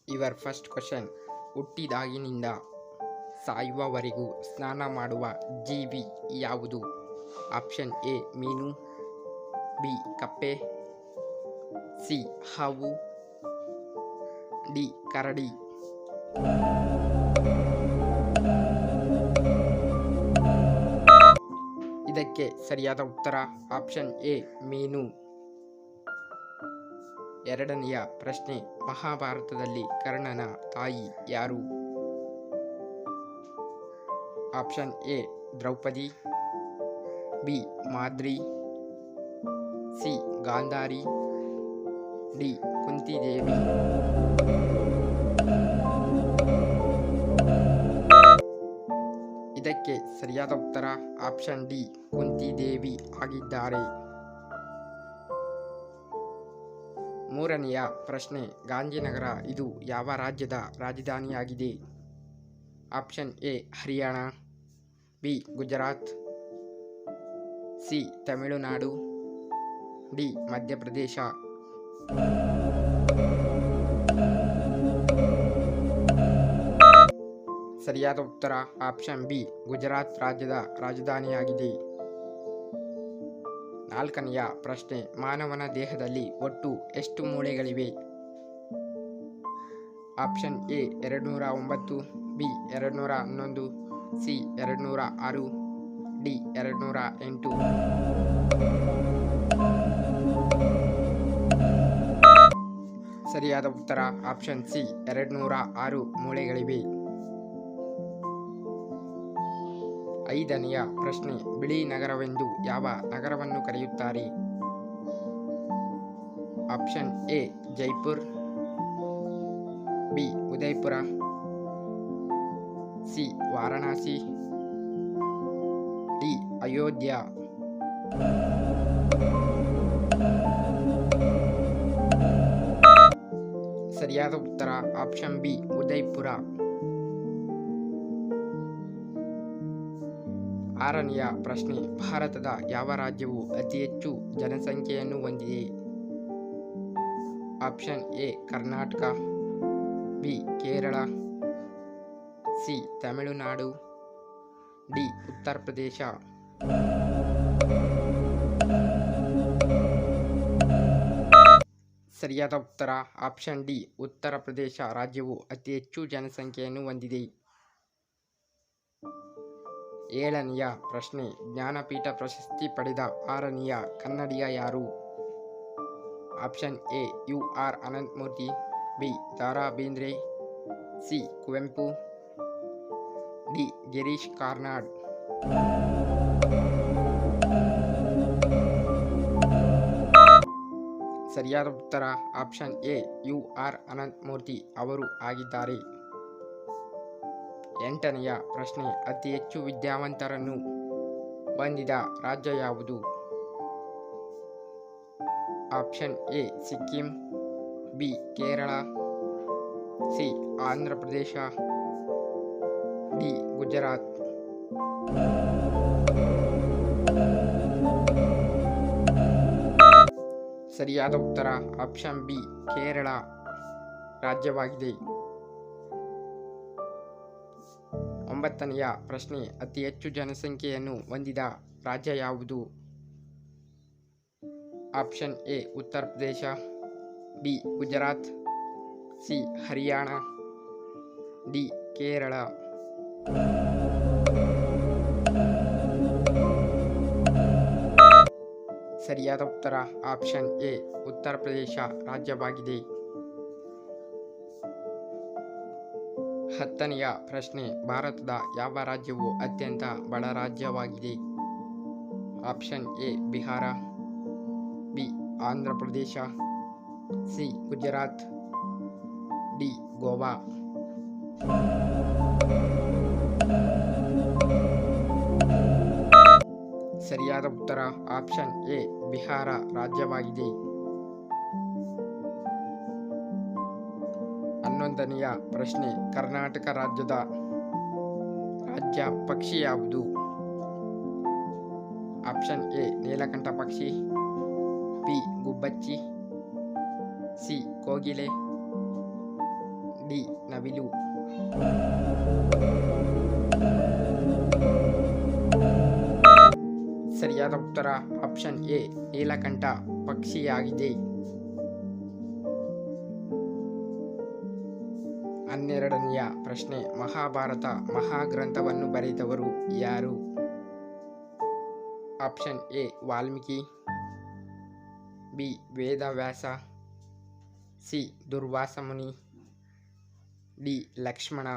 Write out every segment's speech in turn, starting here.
Your first question. ಹುಟ್ಟಿದಾಗಿನಿಂದ ಸಾಯುವವರೆಗೂ ಸ್ನಾನ ಮಾಡುವ ಜೀವಿ ಯಾವುದು? ಆಪ್ಷನ್ ಎ ಮೀನು, ಬಿ ಕಪ್ಪೆ, ಸಿ ಹಾವು, ಡಿ ಕರಡಿ. ಇದಕ್ಕೆ ಸರಿಯಾದ ಉತ್ತರ ಆಪ್ಷನ್ ಎ ಮೀನು. ಎರಡನೆಯ ಪ್ರಶ್ನೆ. ಮಹಾಭಾರತದಲ್ಲಿ ಕರ್ಣನ ತಾಯಿ ಯಾರು? Option A Draupadi, B Madri, C Gandhari, D Kunti Devi. ಇದಕ್ಕೆ ಸರಿಯಾದ ಉತ್ತರ ಆಪ್ಷನ್ ಡಿ ಕುಂತಿದೇವಿ ಆಗಿದ್ದಾರೆ. ಮೂರನೆಯ ಪ್ರಶ್ನೆ. ಗಾಂಧಿನಗರ ಇದು ಯಾವ ರಾಜ್ಯದ ರಾಜಧಾನಿಯಾಗಿದೆ? Option A Haryana, B Gujarat, C Tamil Nadu, D Madhya Pradesh. ಸರಿಯಾದ ಉತ್ತರ ಆಪ್ಷನ್ ಬಿ ಗುಜರಾತ್ ರಾಜ್ಯದ ರಾಜಧಾನಿಯಾಗಿದೆ. ನಾಲ್ಕನೆಯ ಪ್ರಶ್ನೆ. ಮಾನವನ ದೇಹದಲ್ಲಿ ಒಟ್ಟು ಎಷ್ಟು ಮೂಳೆಗಳಿವೆ? Option A 209, B 211, C 206, D 208. ಸರಿಯಾದ ಉತ್ತರ ಆಪ್ಷನ್ ಸಿ 206 ಮೂಳೆಗಳಿವೆ. ಐದನೆಯ ಪ್ರಶ್ನೆ. ಬಿಳಿ ನಗರವೆಂದು ಯಾವ ನಗರವನ್ನು ಕರೆಯುತ್ತಾರೆ? Option A Jaipur, B Udaipur, C Varanasi, D Ayodhya. ಸರಿಯಾದ ಉತ್ತರ ಆಪ್ಷನ್ ಬಿ ಉದಯಪುರ. ಆರನೆಯ ಪ್ರಶ್ನೆ. ಭಾರತದ ಯಾವ ರಾಜ್ಯವು ಅತಿ ಹೆಚ್ಚು ಜನಸಂಖ್ಯೆಯನ್ನು ಹೊಂದಿದೆ? Option A Karnataka, B Kerala, C Tamil Nadu, D Uttar Pradesh. ಸರಿಯಾದ ಉತ್ತರ ಆಪ್ಷನ್ ಡಿ ಉತ್ತರ ಪ್ರದೇಶ ರಾಜ್ಯವು ಅತಿ ಹೆಚ್ಚು ಜನಸಂಖ್ಯೆಯನ್ನು ಹೊಂದಿದೆ. ಏಳನೆಯ ಪ್ರಶ್ನೆ. ಜ್ಞಾನಪೀಠ ಪ್ರಶಸ್ತಿ ಪಡೆದ 6ನೆಯ ಕನ್ನಡಿಗ ಯಾರು? Option A U R. Ananthamurthy, B Da Ra Bendre, C Kuvempu, D Girish Karnad. ಸರಿಯಾದ ಉತ್ತರ ಆಪ್ಷನ್ ಎ ಯು.ಆರ್. ಅನಂತಮೂರ್ತಿ ಅವರು ಆಗಿದ್ದಾರೆ. ಎಂಟನೆಯ ಪ್ರಶ್ನೆ. ಅತಿ ಹೆಚ್ಚು ವಿದ್ಯಾವಂತರನ್ನು ಹೊಂದಿದ ರಾಜ್ಯ ಯಾವುದು? Option A Sikkim, B Kerala, C Andhra Pradesh, D Gujarat. ಸರಿಯಾದ ಉತ್ತರ ಆಪ್ಷನ್ ಬಿ ಕೇರಳ ರಾಜ್ಯವಾಗಿದೆ. ಒಂಬತ್ತನೆಯ ಪ್ರಶ್ನೆ. ಅತಿ ಹೆಚ್ಚು ಜನಸಂಖ್ಯೆಯನ್ನು ಹೊಂದಿದ ರಾಜ್ಯ ಯಾವುದು? Option A Uttar Pradesh, B Gujarat, C Haryana, D Kerala. ಸರಿಯಾದ ಉತ್ತರ ಆಪ್ಷನ್ ಎ ಉತ್ತರ ಪ್ರದೇಶ ರಾಜ್ಯವಾಗಿದೆ. ಹತ್ತನೆಯ ಪ್ರಶ್ನೆ. ಭಾರತದ ಯಾವ ರಾಜ್ಯವು ಅತ್ಯಂತ ಬಡ ರಾಜ್ಯವಾಗಿದೆ? Option A Bihar, B Andhra Pradesh, C Gujarat, D Goa. ಸರಿಯಾದ ಉತ್ತರ ಆಪ್ಷನ್ ಎ ಬಿಹಾರ ರಾಜ್ಯವಾಗಿದೆ. 11ನೆಯ ಪ್ರಶ್ನೆ. ಕರ್ನಾಟಕ ರಾಜ್ಯದ ರಾಜ್ಯ ಪಕ್ಷಿ ಯಾವುದು? ಆಪ್ಷನ್ ಎ ನೀಲಕಂಠ ಪಕ್ಷಿ, ಬಿ ಗುಬ್ಬಚ್ಚಿ, ಸಿ ಕೋಗಿಲೆ, ಡಿ ನವಿಲು. ಸರಿಯಾದ ಉತ್ತರ ಆಪ್ಷನ್ ಎ ನೀಲಕಂಠ ಪಕ್ಷಿಯಾಗಿದೆ. 12ನೆಯ ಪ್ರಶ್ನೆ, ಮಹಾಭಾರತ ಮಹಾಗ್ರಂಥವನ್ನು ಬರೆದವರು ಯಾರು? Option A Valmiki, B Vedavyasa, C Durvasa ಮುನಿ, ಡಿ ಲಕ್ಷ್ಮಣ.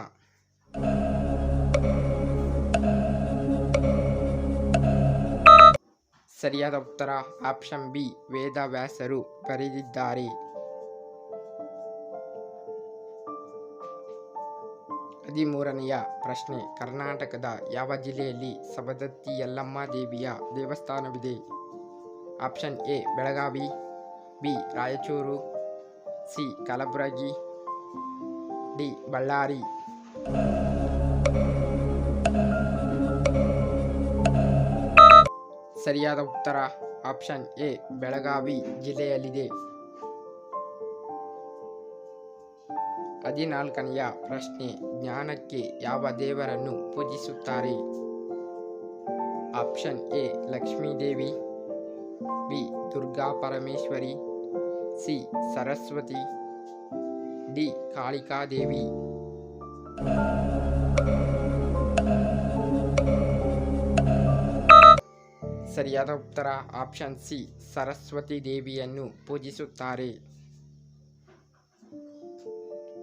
ಸರಿಯಾದ ಉತ್ತರ ಆಪ್ಷನ್ ಬಿ ವೇದವ್ಯಾಸರು ಬರೆದಿದ್ದಾರೆ. 13ನೆಯ ಪ್ರಶ್ನೆ, ಕರ್ನಾಟಕದ ಯಾವ ಜಿಲ್ಲೆಯಲ್ಲಿ ಸವದತ್ತಿ ಯಲ್ಲಮ್ಮ ದೇವಿಯ ದೇವಸ್ಥಾನವಿದೆ? Option A Belagavi, B Raichur, C Kalaburagi, D Ballari. ಸರಿಯಾದ ಉತ್ತರ ಆಪ್ಷನ್ ಎ ಬೆಳಗಾವಿ ಜಿಲ್ಲೆಯಲ್ಲಿದೆ. 14ನೆಯ ಪ್ರಶ್ನೆ, ಜ್ಞಾನಕ್ಕೆ ಯಾವ ದೇವರನ್ನು ಪೂಜಿಸುತ್ತಾರೆ? Option A Lakshmidevi, B Durga Parameshwari, C Saraswati, D Kalikadevi. ಸರಿಯಾದ ಉತ್ತರ ಆಪ್ಷನ್ ಸಿ ಸರಸ್ವತಿ ದೇವಿಯನ್ನು ಪೂಜಿಸುತ್ತಾರೆ.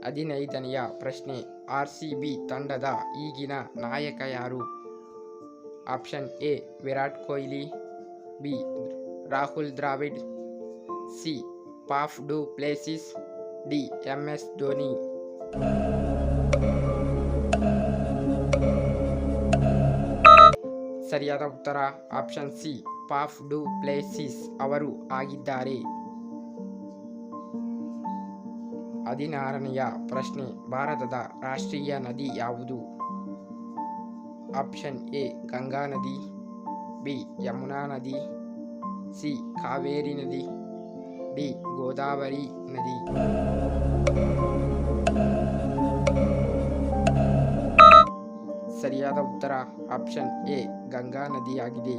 15ನೆಯ ಪ್ರಶ್ನೆ, RCB ತಂಡದ ಈಗಿನ ನಾಯಕ ಯಾರು? Option A Virat Kohli, B Rahul Dravid, C Faf du Plessis, D MS Dhoni. ಸರಿಯಾದ ಉತ್ತರ option C Faf du Plessis ಅವರು ಆಗಿದ್ದಾರೆ. 16ನೆಯ ಪ್ರಶ್ನೆ, ಭಾರತದ ರಾಷ್ಟ್ರೀಯ ನದಿ ಯಾವುದು? ಆಪ್ಷನ್ ಎ ಗಂಗಾ ನದಿ, ಬಿ ಯಮುನಾ ನದಿ, ಸಿ ಕಾವೇರಿ ನದಿ, ಡಿ ಗೋದಾವರಿ ನದಿ. ಸರಿಯಾದ ಉತ್ತರ ಆಪ್ಷನ್ ಎ ಗಂಗಾ ನದಿಯಾಗಿದೆ.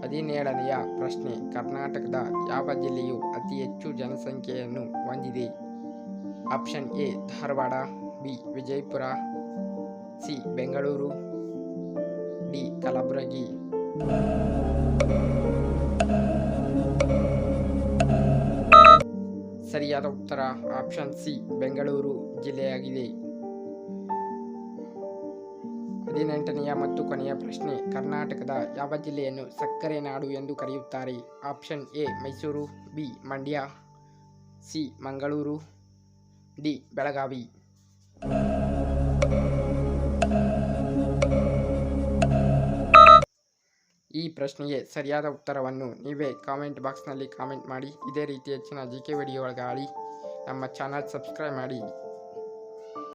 17ನೆಯ ಪ್ರಶ್ನೆ, ಕರ್ನಾಟಕದ ಯಾವ ಜಿಲ್ಲೆಯು ಅತಿ ಹೆಚ್ಚು ಜನಸಂಖ್ಯೆಯನ್ನು ಹೊಂದಿದೆ? Option A Dharwad, B Vijayapura, C Bengaluru, D Kalaburagi. ಸರಿಯಾದ ಉತ್ತರ ಆಪ್ಷನ್ ಸಿ ಬೆಂಗಳೂರು ಜಿಲ್ಲೆಯಾಗಿದೆ. 18ನೆಯ ಮತ್ತು ಕೊನೆಯ ಪ್ರಶ್ನೆ, ಕರ್ನಾಟಕದ ಯಾವ ಜಿಲ್ಲೆಯನ್ನು ಸಕ್ಕರೆ ನಾಡು ಎಂದು ಕರೆಯುತ್ತಾರೆ? Option A Mysuru, B Mandya, C Mangaluru, D Belagavi. ಈ ಪ್ರಶ್ನೆಗೆ ಸರಿಯಾದ ಉತ್ತರವನ್ನು ನೀವೇ ಕಾಮೆಂಟ್ ಬಾಕ್ಸ್ನಲ್ಲಿ ಕಾಮೆಂಟ್ ಮಾಡಿ. ಇದೇ ರೀತಿ ಹೆಚ್ಚಿನ GK ವಿಡಿಯೋಗಳಿಗಾಗಿ ನಮ್ಮ ಚಾನಲ್ ಸಬ್ಸ್ಕ್ರೈಬ್ ಮಾಡಿ.